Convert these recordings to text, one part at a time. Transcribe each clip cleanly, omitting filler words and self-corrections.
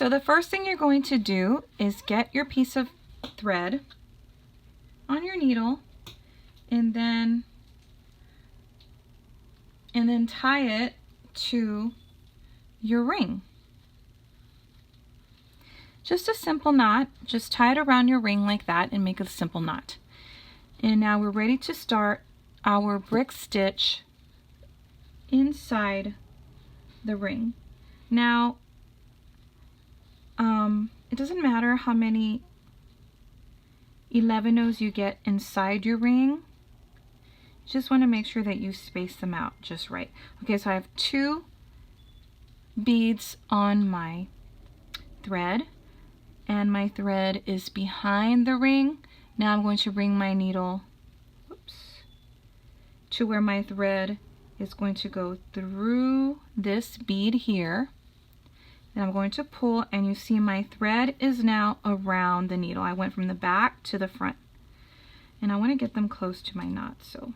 so the first thing you're going to do is get your piece of thread on your needle and then tie it to your ring. Just a simple knot. Just tie it around your ring like that and make a simple knot. And now we're ready to start our brick stitch inside the ring. Now, it doesn't matter how many 11-ohs you get inside your ring. You just want to make sure that you space them out just right. Okay, so I have 2 beads on my thread, and my thread is behind the ring. Now I'm going to bring my needle, to where my thread is going to go through this bead here. Then I'm going to pull, and you see my thread is now around the needle. I went from the back to the front. And I want to get them close to my knot, so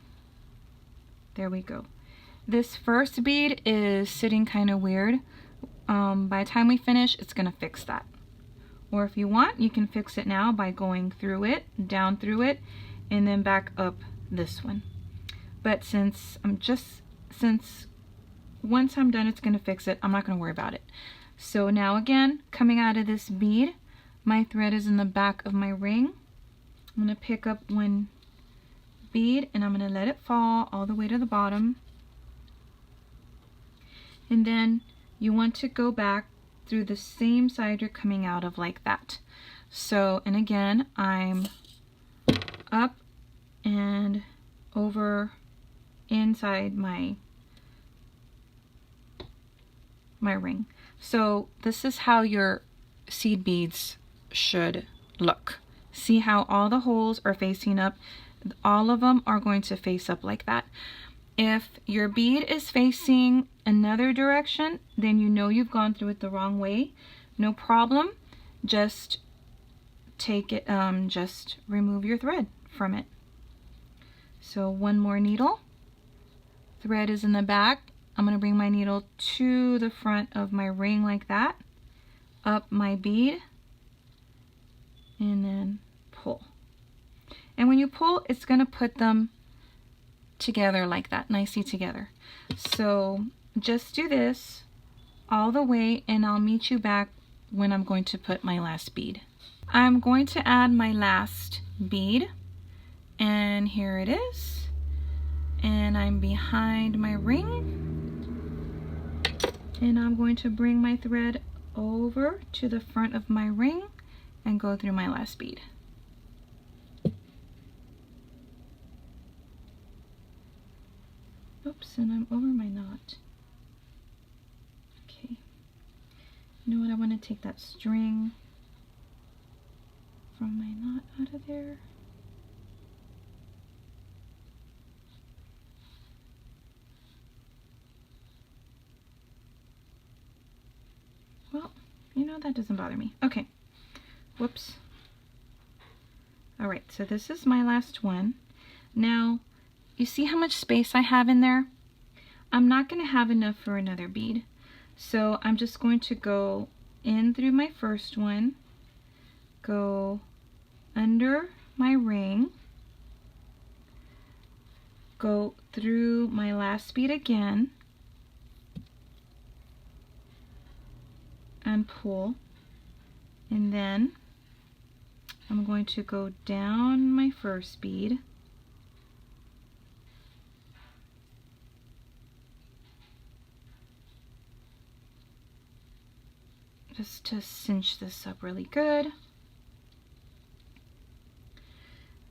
there we go. This first bead is sitting kind of weird. By the time we finish, it's going to fix that. Or if you want, you can fix it now by going through it, down through it, and then back up this one. But since once I'm done, it's going to fix it, I'm not going to worry about it. So now again, coming out of this bead, my thread is in the back of my ring. I'm going to pick up one bead and I'm going to let it fall all the way to the bottom. And then you want to go back through the same side you're coming out of like that. So, and again, I'm up and over inside my ring. So this is how your seed beads should look. See how all the holes are facing up? All of them are going to face up like that. If your bead is facing another direction, then you know you've gone through it the wrong way. No problem. Just take it, just remove your thread from it. So one more needle. Thread is in the back. I'm going to bring my needle to the front of my ring like that. Up my bead. And then pull. And when you pull, it's going to put them together like that, nicely together. So just do this all the way and I'll meet you back when I'm going to put my last bead. I'm going to add my last bead, and here it is. And I'm behind my ring. And I'm going to bring my thread over to the front of my ring and go through my last bead. Oops, and I'm over my knot. Okay. You know what? I want to take that string from my knot out of there. Well, you know, that doesn't bother me. Okay. Whoops. Alright, so this is my last one. Now, you see how much space I have in there? I'm not going to have enough for another bead. So I'm just going to go in through my first one, go under my ring, go through my last bead again, and pull, and then I'm going to go down my first bead, just to cinch this up really good,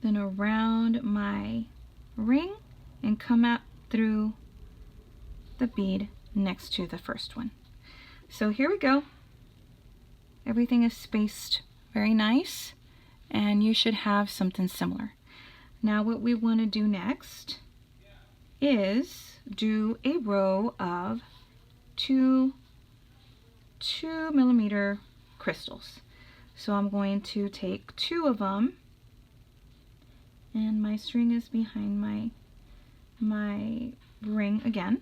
then around my ring and come out through the bead next to the first one. So here we go. Everything is spaced very nice, and you should have something similar. Now what we want to do next is do a row of 2mm crystals. So I'm going to take 2 of them, and my string is behind my ring again.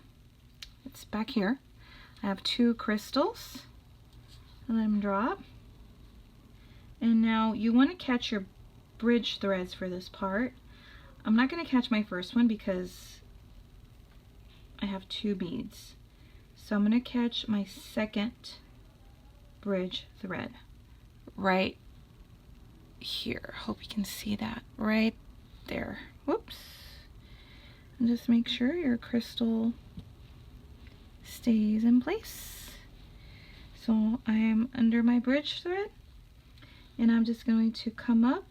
It's back here. I have 2 crystals. and let them drop. And now you want to catch your bridge threads for this part. I'm not going to catch my first one because I have 2 beads. So I'm going to catch my second bridge thread right here. Hope you can see that right there. Whoops. And just make sure your crystal stays in place. So I am under my bridge thread, and I'm just going to come up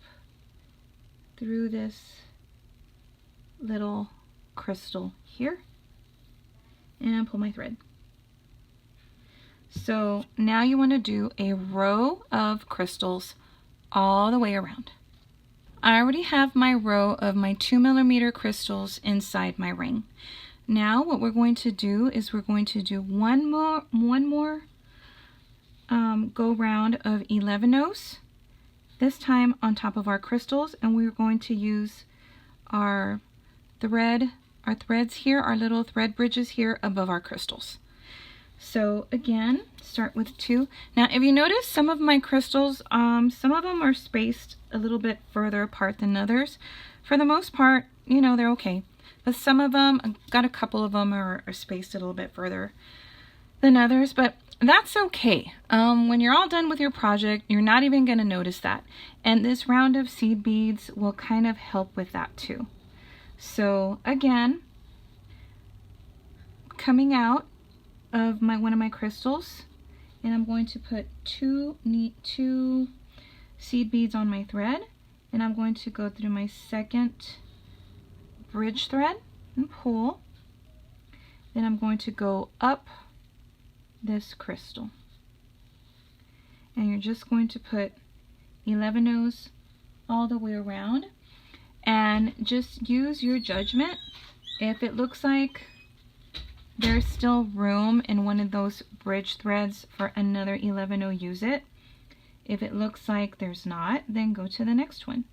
through this little crystal here and pull my thread. So now you want to do a row of crystals all the way around. I already have my row of my 2mm crystals inside my ring. Now what we're going to do is we're going to do one more go round of 11-ohs, this time on top of our crystals, and we're going to use our threads here, our little thread bridges here above our crystals. So again, start with 2. Now if you notice, some of my crystals, some of them are spaced a little bit further apart than others. For the most part, you know, they're okay. But some of them, I've got a couple of them are spaced a little bit further than others, but that's okay. When you're all done with your project, you're not even going to notice that. And this round of seed beads will kind of help with that too. So again, coming out of one of my crystals, and I'm going to put two seed beads on my thread, and I'm going to go through my second bridge thread and pull. Then I'm going to go up this crystal, and you're just going to put 11-ohs all the way around, and just use your judgment. If it looks like there's still room in one of those bridge threads for another 11-oh, use it. If it looks like there's not, then go to the next one.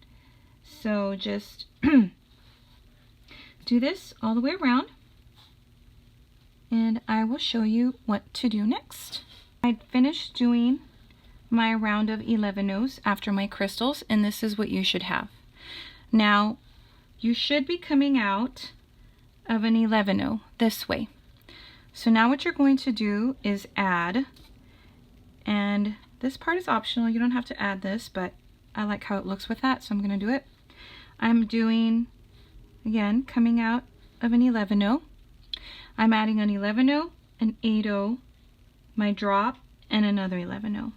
So just do this all the way around, and I will show you what to do next. I finished doing my round of 11-ohs after my crystals, and this is what you should have. Now you should be coming out of an 11-oh this way. So now what you're going to do is add, and this part is optional, you don't have to add this, but I like how it looks with that, so I'm going to do it. I'm doing, again, coming out of an 11-oh. I'm adding an 11-oh, an 8-oh, my drop, and another 11-oh.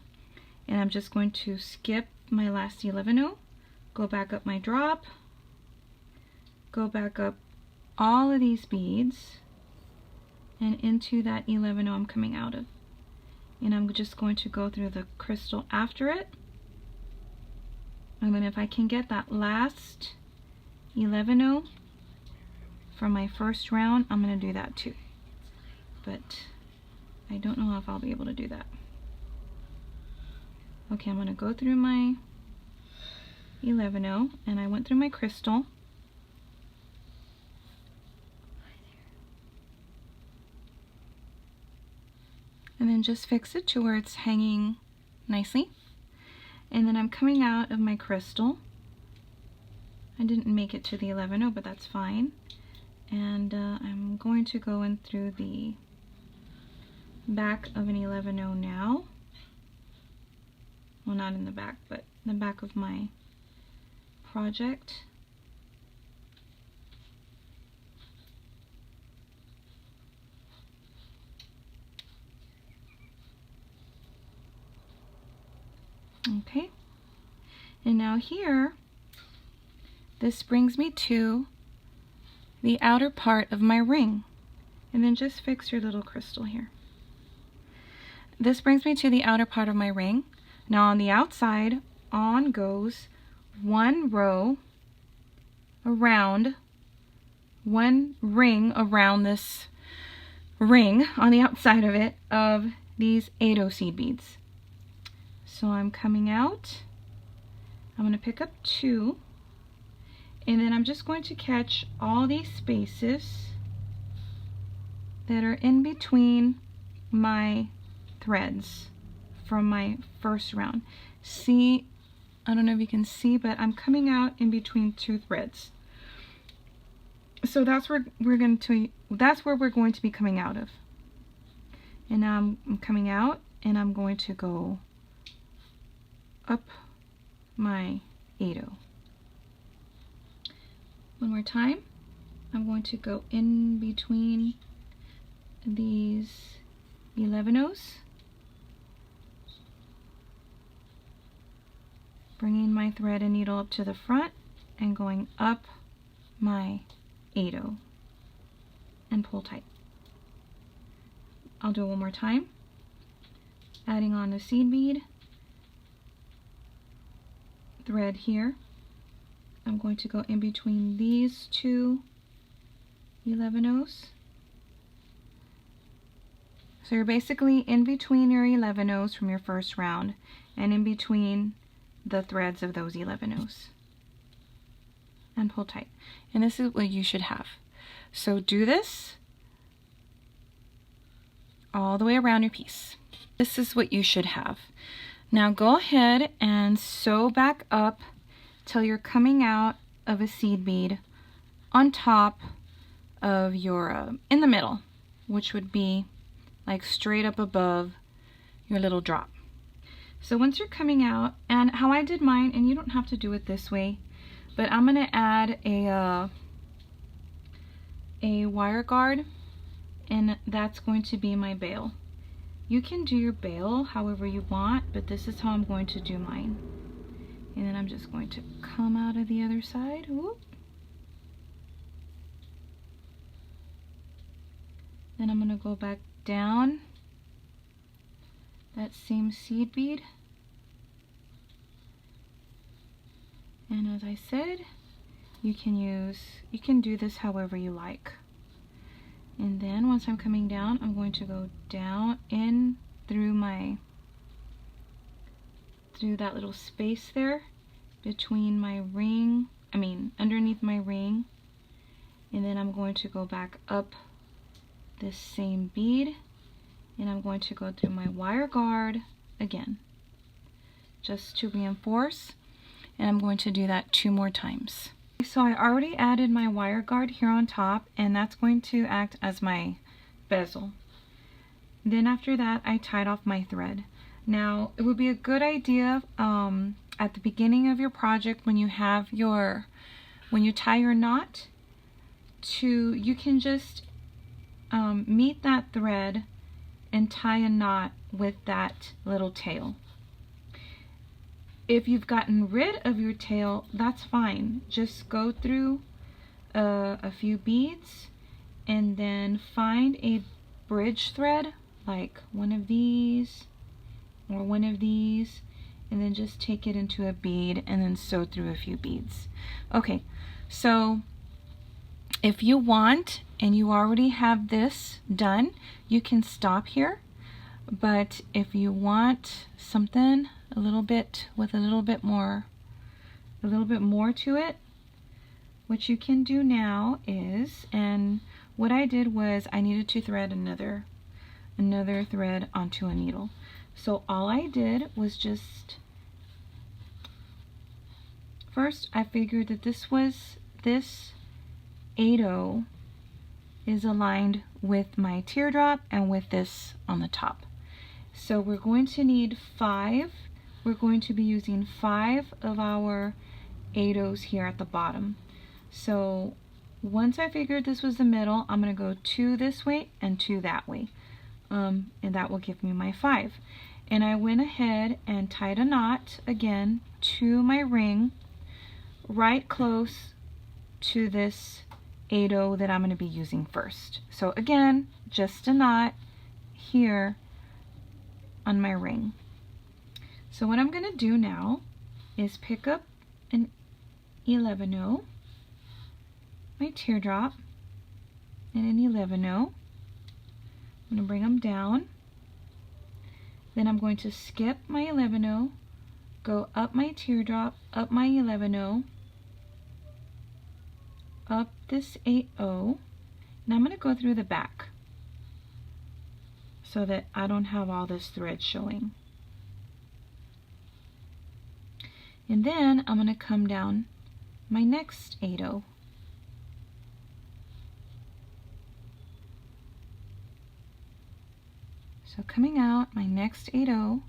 And I'm just going to skip my last 11-oh, go back up my drop, go back up all of these beads, and into that 11-oh I'm coming out of. And I'm just going to go through the crystal after it. And then if I can get that last 11-oh from my first round, I'm going to do that too. But I don't know if I'll be able to do that. Okay, I'm going to go through my 11-oh, and I went through my crystal. And then just fix it to where it's hanging nicely. And then I'm coming out of my crystal. I didn't make it to the 11-oh, but that's fine. And I'm going to go in through the back of an 11-oh now. Well, not in the back, but the back of my project. Okay, and now here, this brings me to the outer part of my ring, and then just fix your little crystal here. This brings me to the outer part of my ring. Now on the outside, on goes one row around, one ring around this ring on the outside of it of these 8-oh seed beads. So I'm coming out, I'm going to pick up 2, and then I'm just going to catch all these spaces that are in between my threads from my first round. See, I don't know if you can see, but I'm coming out in between two threads. So that's where we're going to be coming out of. And now I'm coming out, and I'm going to go up my 8-0. One more time. I'm going to go in between these 11-0s, bringing my thread and needle up to the front and going up my 8-0 and pull tight. I'll do it one more time, adding on the seed bead, thread here. I'm going to go in between these two 11-0s. So you're basically in between your 11-0s from your first round and in between the threads of those 11-0s. And pull tight. And this is what you should have. So do this all the way around your piece. This is what you should have. Now go ahead and sew back up till you're coming out of a seed bead on top of your, in the middle, which would be like straight up above your little drop. So once you're coming out, and how I did mine, and you don't have to do it this way, but I'm going to add a wire guard, and that's going to be my bail. You can do your bail however you want, but this is how I'm going to do mine. And then I'm just going to come out of the other side. Whoop. Then I'm going to go back down that same seed bead. And as I said, you can do this however you like. And then once I'm coming down, I'm going to go down in through that little space there between my ring, underneath my ring. And then I'm going to go back up this same bead, and I'm going to go through my wire guard again, just to reinforce. And I'm going to do that 2 more times. So I already added my wire guard here on top, and that's going to act as my bezel. Then after that, I tied off my thread. Now it would be a good idea at the beginning of your project, when you tie your knot, you can just meet that thread and tie a knot with that little tail. If you've gotten rid of your tail, that's fine. Just go through a few beads and then find a bridge thread, like one of these or one of these, and then just take it into a bead and then sew through a few beads. Okay, so if you want and you already have this done, you can stop here. But if you want something a little bit more to it, what you can do now is, and what I did was I needed to thread another thread onto a needle. So all I did was just, first I figured that this 8-0 is aligned with my teardrop and with this on the top. So we're going to need 5. We're going to be using 5 of our 8-0s here at the bottom. So once I figured this was the middle, I'm going to go 2 this way and 2 that way. And that will give me my 5. And I went ahead and tied a knot again to my ring right close to this 8-0 that I'm going to be using first. So again, just a knot here on my ring. So what I'm going to do now is pick up an 11-0, my teardrop, and an 11-0. I'm going to bring them down. Then I'm going to skip my 11-0, go up my teardrop, up my 11-0, up this 8-0, and I'm going to go through the back so that I don't have all this thread showing. And then I'm going to come down my next 8-0. So coming out my next 8-0,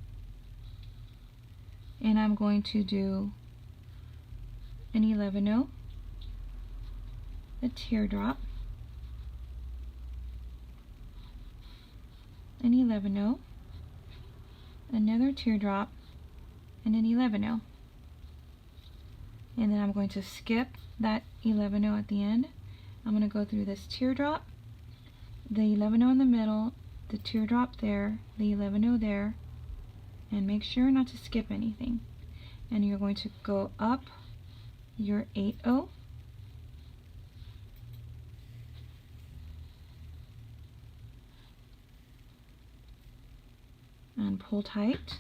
and I'm going to do an 11-0, a teardrop, an 11-0, another teardrop, and an 11-0. And then I'm going to skip that 11-0 at the end. I'm going to go through this teardrop, the 11-0 in the middle, the teardrop there, the 11-0 there, and make sure not to skip anything. And you're going to go up your 8-0, and pull tight.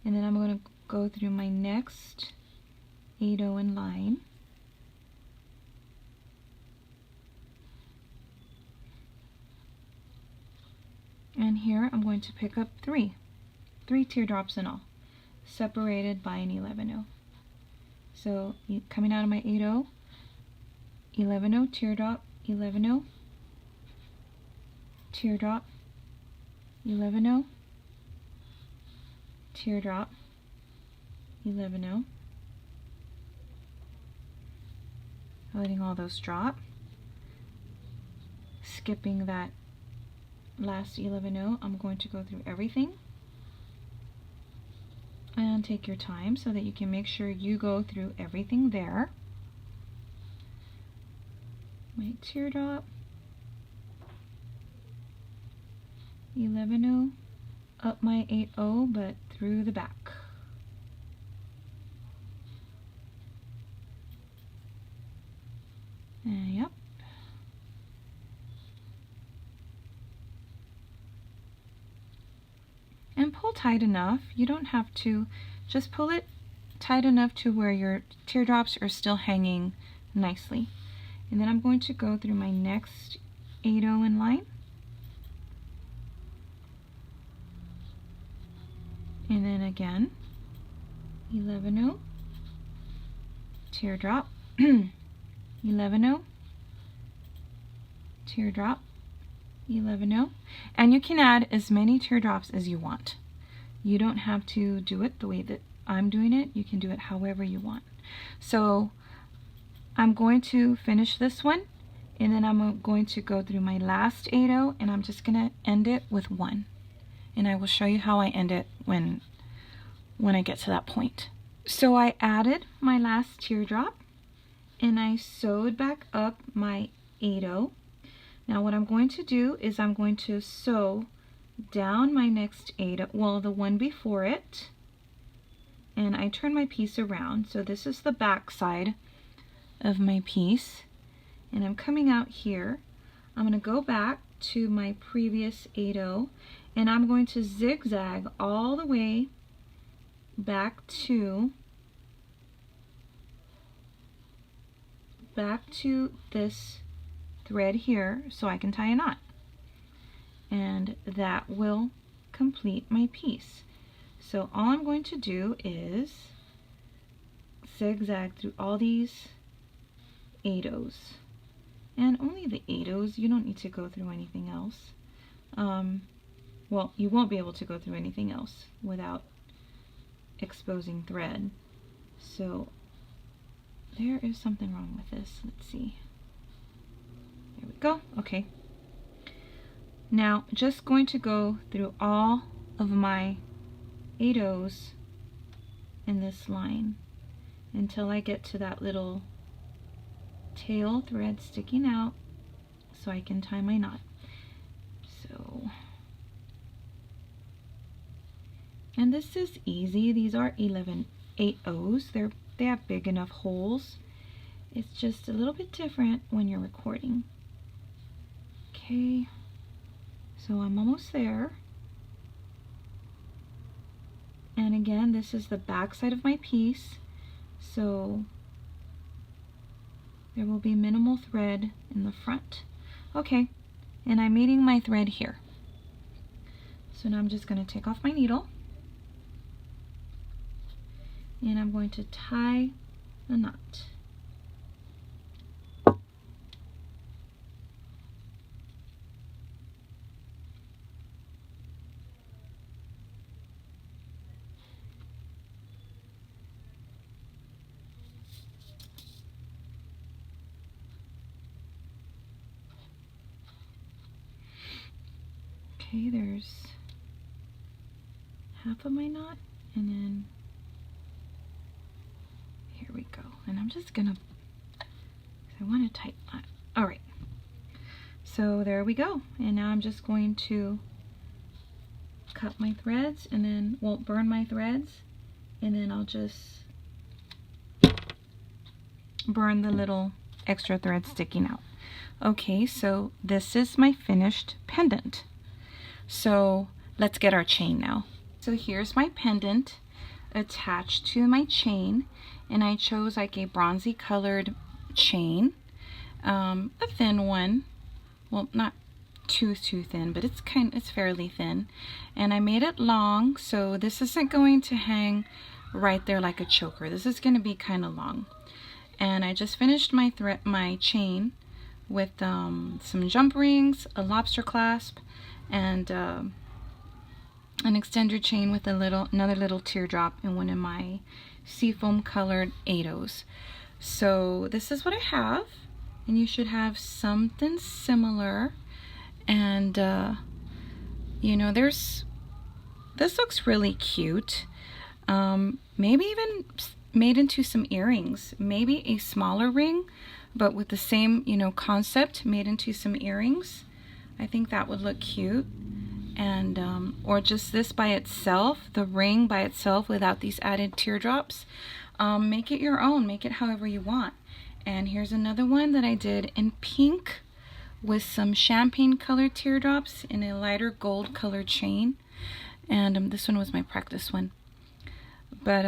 And then I'm going to go through my next 8-0 in line. And here I'm going to pick up three teardrops in all, separated by an 11-0. So coming out of my 8-0, 11-0 teardrop, 11-0 teardrop, 11-0 teardrop, 11-0. Letting all those drop, skipping that last 11-0. I'm going to go through everything, and take your time so that you can make sure you go through everything there. My teardrop, 11-0, up my 8-0, but through the back. And yep. And pull tight enough. You don't have to, just pull it tight enough to where your teardrops are still hanging nicely. And then I'm going to go through my next 8-0 in line. And then again, 11-0, teardrop, 11-0, teardrop, 11-0, and you can add as many teardrops as you want. You don't have to do it the way that I'm doing it. You can do it however you want. So I'm going to finish this one, and then I'm going to go through my last 8-0, and I'm just going to end it with 1. And I will show you how I end it when I get to that point. So I added my last teardrop, and I sewed back up my 8-0. Now what I'm going to do is I'm going to sew down my next 8-0, well, the one before it, and I turn my piece around. So this is the back side of my piece, and I'm coming out here. I'm going to go back to my previous 8-0, and I'm going to zigzag all the way back to this thread here so I can tie a knot, and that will complete my piece. So all I'm going to do is zigzag through all these 8-0s, and only the 8-0s. You don't need to go through anything else. Well, you won't be able to go through anything else without exposing thread. So there is something wrong with this. Let's see. There we go. Okay. Now just going to go through all of my 8-0s in this line until I get to that little tail thread sticking out so I can tie my knot. So, and this is easy. These are 8-0s. They have big enough holes. It's just a little bit different when you're recording. Okay, so I'm almost there. And again, this is the back side of my piece, so there will be minimal thread in the front. Okay, and I'm meeting my thread here. So now I'm just going to take off my needle, and I'm going to tie a knot. Okay, there's half of my knot, and then here we go. And I'm just gonna, I want a tight knot. All right, so there we go. And now I'm just going to cut my threads, and then won't burn my threads, and then I'll just burn the little extra thread sticking out. Okay, so this is my finished pendant. So let's get our chain now. So here's my pendant attached to my chain, and I chose like a bronzy colored chain, a thin one. Well, not too thin, but it's fairly thin. And I made it long, so this isn't going to hang right there like a choker. This is going to be kind of long. And I just finished my chain with some jump rings, a lobster clasp, and an extender chain with another little teardrop and one of my seafoam colored 8/0s. So this is what I have, and you should have something similar. And you know, this looks really cute. Maybe even made into some earrings, maybe a smaller ring, but with the same, you know, concept, made into some earrings. I think that would look cute. And or just this by itself, the ring by itself without these added teardrops. Make it your own, make it however you want. And here's another one that I did in pink with some champagne colored teardrops in a lighter gold colored chain. And this one was my practice one. But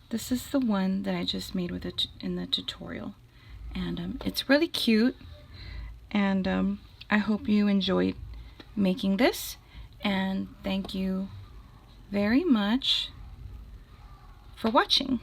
this is the one that I just made with it in the tutorial. And it's really cute. And I hope you enjoyed making this. And thank you very much for watching.